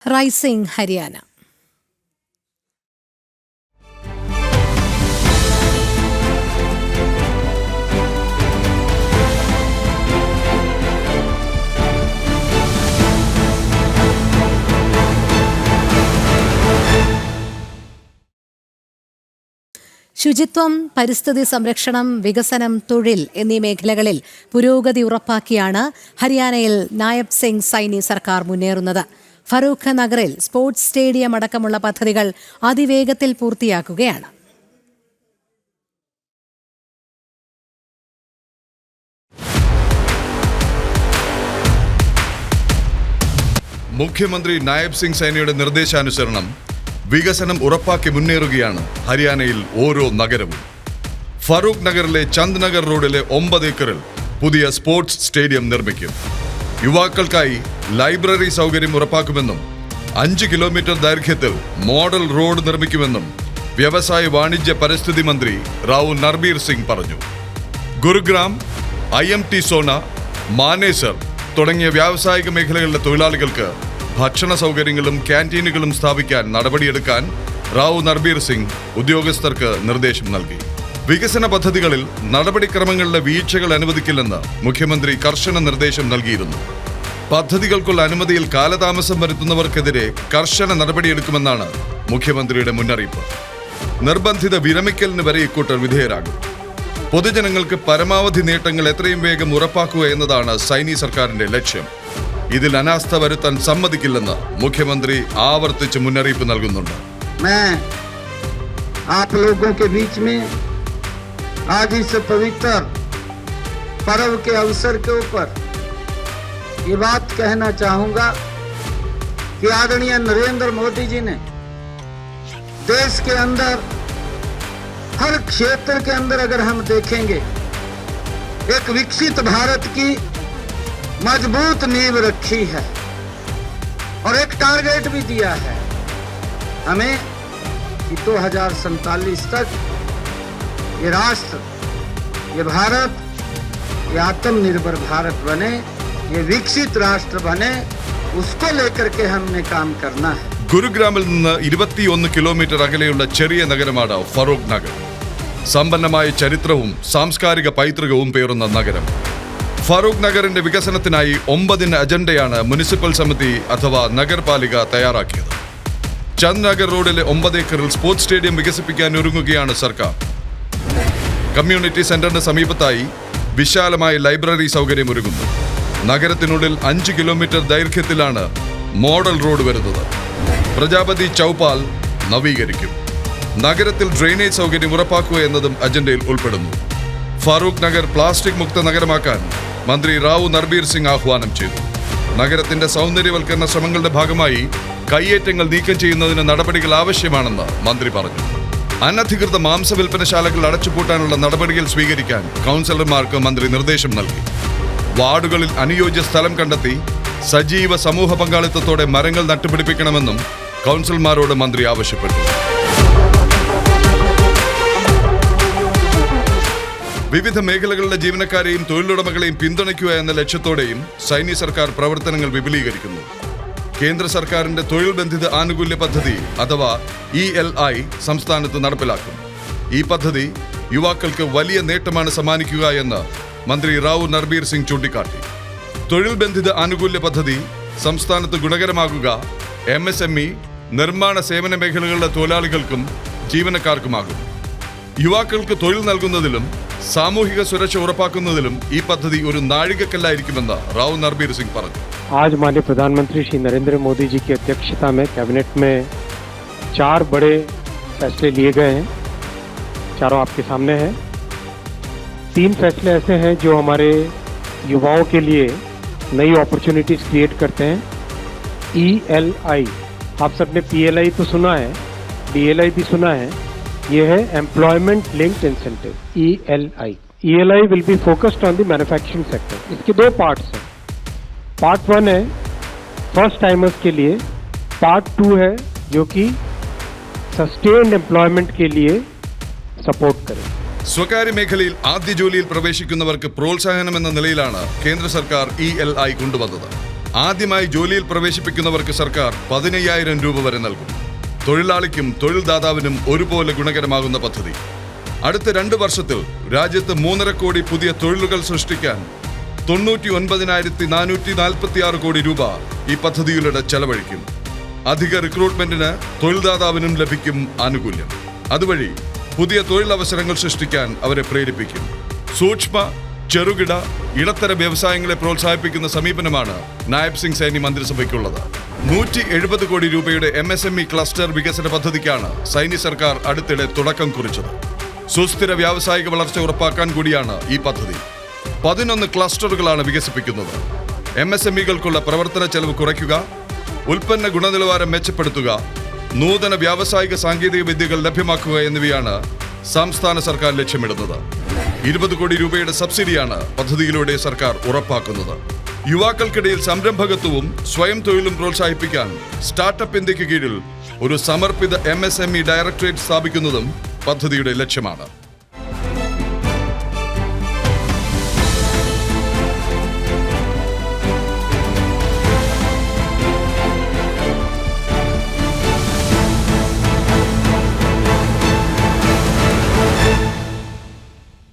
Rising Haryana. ശുചിത്വം, പരിസ്ഥിതി സംരക്ഷണം, വികസനം, തൊഴിൽ എന്നീ മേഖലകളിൽ പുരോഗതി ഉറപ്പാക്കിയാണ് ഹരിയാനയിൽ നായബ് സിംഗ് സൈനി സർക്കാർ മുന്നേറുന്നത്. ഫറൂഖ് നഗറിൽ സ്പോർട്സ് സ്റ്റേഡിയം അടക്കമുള്ള പദ്ധതികൾ അതിവേഗത്തിൽ പൂർത്തിയാക്കുകയാണ്. മുഖ്യമന്ത്രി നായബ് സിംഗ് സൈനിയുടെ നിർദ്ദേശാനുസരണം വികസനം ഉറപ്പാക്കി മുന്നേറുകയാണ് ഹരിയാനയിൽ ഓരോ നഗരവും. ഫറൂഖ് നഗറിലെ ചന്ദ് നഗർ റോഡിലെ 9 ഏക്കറിൽ പുതിയ സ്പോർട്സ് സ്റ്റേഡിയം നിർമ്മിക്കും. യുവാക്കൾക്കായി ലൈബ്രറി സൗകര്യം ഉറപ്പാക്കുമെന്നും 5 കിലോമീറ്റർ ദൈർഘ്യത്തിൽ മോഡൽ റോഡ് നിർമ്മിക്കുമെന്നും വ്യവസായ വാണിജ്യ പരിസ്ഥിതി മന്ത്രി റാവു നർബീർ സിംഗ് പറഞ്ഞു. ഗുരുഗ്രാം, IMT സോന, മാനേസർ തുടങ്ങിയ വ്യാവസായിക മേഖലകളിലെ തൊഴിലാളികൾക്ക് ഭക്ഷണ സൗകര്യങ്ങളും ക്യാൻറ്റീനുകളും സ്ഥാപിക്കാൻ നടപടിയെടുക്കാൻ റാവു നർബീർ സിംഗ് ഉദ്യോഗസ്ഥർക്ക് നിർദ്ദേശം നൽകി. വികസന പദ്ധതികളിൽ നടപടിക്രമങ്ങളിലെ വീഴ്ചകൾ അനുവദിക്കില്ലെന്ന് മുഖ്യമന്ത്രി കർശന നിർദ്ദേശം നൽകിയിരുന്നു. പദ്ധതികൾക്കുള്ള അനുമതിയിൽ കാലതാമസം വരുത്തുന്നവർക്കെതിരെ കർശന നടപടിയെടുക്കുമെന്നാണ് മുഖ്യമന്ത്രിയുടെ മുന്നറിയിപ്പ്. നിർബന്ധിത വിരമിക്കലിന് വരെ ഇക്കൂട്ടർ വിധേയരാകും. പൊതുജനങ്ങൾക്ക് പരമാവധി നേട്ടങ്ങൾ എത്രയും വേഗം ഉറപ്പാക്കുക എന്നതാണ് സൈനി സർക്കാരിന്റെ ലക്ഷ്യം. ഇതിൽ അനാസ്ഥ വരുത്താൻ സമ്മതിക്കില്ലെന്ന് മുഖ്യമന്ത്രി ആവർത്തിച്ച് മുന്നറിയിപ്പ് നൽകുന്നുണ്ട്. आज इस पवित्र पर्व के अवसर के ऊपर ये बात कहना चाहूंगा कि आदरणीय नरेंद्र मोदी जी ने देश के अंदर हर क्षेत्र के अंदर अगर हम देखेंगे एक विकसित भारत की मजबूत नींव रखी है और एक टारगेट भी दिया है हमें कि 2047 तक ये राष्ट्र, ये भारत, ये आत्मनिर्भर भारत बने, ये विकसित राष्ट्र बने, उसको लेकर के हमने काम करना है. ഗുരുഗ്രാമിൽ നിന്ന് 21 കിലോമീറ്റർ അകലെയുള്ള ചെറിയ നഗരമാണ് ഫറൂഖ് നഗർ. സമ്പന്നമായ ചരിത്രവും സാംസ്കാരിക പൈതൃകവും പേറുന്ന നഗരം. ഫറൂഖ് നഗറിന്റെ വികസനത്തിനായി 9 അജണ്ടയാണ് മുനിസിപ്പൽ സമിതി അഥവാ നഗരപാലിക തയ്യാറാക്കിയത്. ചന്ദ് നഗർ റോഡിലെ 9 ഏക്കറിൽ സ്പോർട്സ് സ്റ്റേഡിയം വികസിപ്പിക്കാൻ ഒരുങ്ങുകയാണ് സർക്കാർ. കമ്മ്യൂണിറ്റി സെന്ററിന് സമീപത്തായി വിശാലമായ ലൈബ്രറി സൗകര്യം ഒരുങ്ങുന്നു. നഗരത്തിനുള്ളിൽ 5 കിലോമീറ്റർ ദൈർഘ്യത്തിലാണ് മോഡൽ റോഡ് വരുന്നത്. പ്രജാപതി ചൗപാൽ നവീകരിക്കും. നഗരത്തിൽ ഡ്രെയിനേജ് സൗകര്യം ഉറപ്പാക്കുക എന്നതും അജണ്ടയിൽ ഉൾപ്പെടുന്നു. ഫറൂഖ് നഗർ പ്ലാസ്റ്റിക് മുക്ത നഗരമാക്കാൻ മന്ത്രി റാവു നർബീർ സിംഗ് ആഹ്വാനം ചെയ്തു. നഗരത്തിന്റെ സൗന്ദര്യവൽക്കരണ ശ്രമങ്ങളുടെ ഭാഗമായി കയ്യേറ്റങ്ങൾ നീക്കം ചെയ്യുന്നതിന് നടപടികൾ ആവശ്യമാണെന്ന് മന്ത്രി പറഞ്ഞു. അനധികൃത മാംസവിൽപ്പനശാലകൾ അടച്ചുപൂട്ടാനുള്ള നടപടികൾ സ്വീകരിക്കാൻ കൗൺസിലർമാർക്ക് മന്ത്രി നിർദ്ദേശം നൽകി. വാർഡുകളിൽ അനുയോജ്യ സ്ഥലം കണ്ടെത്തി സജീവ സമൂഹ പങ്കാളിത്തത്തോടെ മരങ്ങൾ നട്ടുപിടിപ്പിക്കണമെന്നും കൗൺസിലർമാരോട് മന്ത്രി ആവശ്യപ്പെട്ടു. വിവിധ മേഖലകളിലെ ജീവനക്കാരെയും തൊഴിലുടമകളെയും പിന്തുണയ്ക്കുക എന്ന ലക്ഷ്യത്തോടെയും സൈനി സർക്കാർ പ്രവർത്തനങ്ങൾ വിപുലീകരിക്കുന്നു. കേന്ദ്ര സർക്കാരിന്റെ തൊഴിൽ ബന്ധിത ആനുകൂല്യ പദ്ധതി അഥവാ ELI സംസ്ഥാനത്ത് നടപ്പിലാക്കും. ഈ പദ്ധതി യുവാക്കൾക്ക് വലിയ നേട്ടമാണ് സമ്മാനിക്കുക എന്ന് മന്ത്രി റാവു നർബീർ സിംഗ് ചൂണ്ടിക്കാട്ടി. തൊഴിൽ ബന്ധിത ആനുകൂല്യ പദ്ധതി സംസ്ഥാനത്ത് ഗുണകരമാകുക MSME, നിർമ്മാണ സേവന മേഖലകളിലെ തൊഴിലാളികൾക്കും ജീവനക്കാർക്കുമാകും. യുവാക്കൾക്ക് തൊഴിൽ നൽകുന്നതിലും സാമൂഹിക സുരക്ഷ ഉറപ്പാക്കുന്നതിലും ഈ പദ്ധതി ഒരു നാഴികക്കല്ലായിരിക്കുമെന്ന് റാവു നർബീർ സിംഗ് പറഞ്ഞു. आज माननीय प्रधानमंत्री श्री नरेंद्र मोदी जी की अध्यक्षता में कैबिनेट में 4 बड़े फैसले लिए गए हैं. चारों आपके सामने हैं. 3 फैसले ऐसे हैं जो हमारे युवाओं के लिए नई अपॉर्चुनिटीज क्रिएट करते हैं. ELI, आप सबने PLI तो सुना है, DLI भी सुना है. ये है employment linked incentive, ELI. ELI will be focused on the manufacturing sector. इसके 2 पार्ट्स हैं. पार्ट 1 है फर्स्ट टाइमर्स के लिए, पार्ट 2 है जो कि सस्टेन्ड एम्प्लॉयमेंट के लिए सपोर्ट करे. സ്വകാര്യ മേഖലയിൽ ആദ്യ ജോലിയിൽ പ്രവേശിക്കുന്നവർക്ക് പ്രോത്സാഹനം എന്ന നിലയിലാണ് കേന്ദ്ര സർക്കാർ ELI കൊണ്ടുവന്നത്. ആദ്യമായി ജോലിയിൽ പ്രവേശിപ്പിക്കുന്നവർക്ക് സർക്കാർ 15,000 രൂപ വരെ നൽകും. തൊഴിലാളിക്കും തൊഴിൽദാതാവിനും ഒരുപോലെ ഗുണകരമാകുന്ന പദ്ധതി. അടുത്ത 2 വർഷത്തിൽ രാജ്യത്ത് 3.5 കോടി പുതിയ തൊഴിലുകൾ സൃഷ്ടിക്കാൻ 99,446 കോടി രൂപ ഈ പദ്ധതിയിലൂടെ ചെലവഴിക്കും. അധിക റിക്രൂട്ട്മെന്റിന് തൊഴിൽദാതാവിനും ലഭിക്കും ആനുകൂല്യം. അതുവഴി പുതിയ തൊഴിലവസരങ്ങൾ സൃഷ്ടിക്കാൻ അവരെ പ്രേരിപ്പിക്കും. സൂക്ഷ്മ, ചെറുകിട, ഇടത്തര വ്യവസായങ്ങളെ പ്രോത്സാഹിപ്പിക്കുന്ന സമീപനമാണ് നായബ് സിംഗ് സൈനി മന്ത്രിസഭയ്ക്കുള്ളത്. 170 കോടി രൂപയുടെ MSME ക്ലസ്റ്റർ വികസന പദ്ധതിക്കാണ് സൈനി സർക്കാർ അടുത്തിടെ തുടക്കം കുറിച്ചത്. സുസ്ഥിര വ്യാവസായിക വളർച്ച ഉറപ്പാക്കാൻ കൂടിയാണ് ഈ പദ്ധതി. 11 ക്ലസ്റ്ററുകളാണ് വികസിപ്പിക്കുന്നത്. MSMEകൾക്കുള്ള പ്രവർത്തന ചെലവ് കുറയ്ക്കുക, ഉൽപ്പന്ന ഗുണനിലവാരം മെച്ചപ്പെടുത്തുക, നൂതന വ്യാവസായിക സാങ്കേതിക വിദ്യകൾ ലഭ്യമാക്കുക എന്നിവയാണ് സംസ്ഥാന സർക്കാർ ലക്ഷ്യമിടുന്നത്. 20 കോടി രൂപയുടെ സബ്സിഡിയാണ് പദ്ധതിയിലൂടെ സർക്കാർ ഉറപ്പാക്കുന്നത്. യുവാക്കൾക്കിടയിൽ സംരംഭകത്വവും സ്വയം തൊഴിലും പ്രോത്സാഹിപ്പിക്കാൻ സ്റ്റാർട്ടപ്പ് ഇന്ത്യക്ക് കീഴിൽ ഒരു സമർപ്പിത MSME ഡയറക്ടറേറ്റ് സ്ഥാപിക്കുന്നതും പദ്ധതിയുടെ ലക്ഷ്യമാണ്.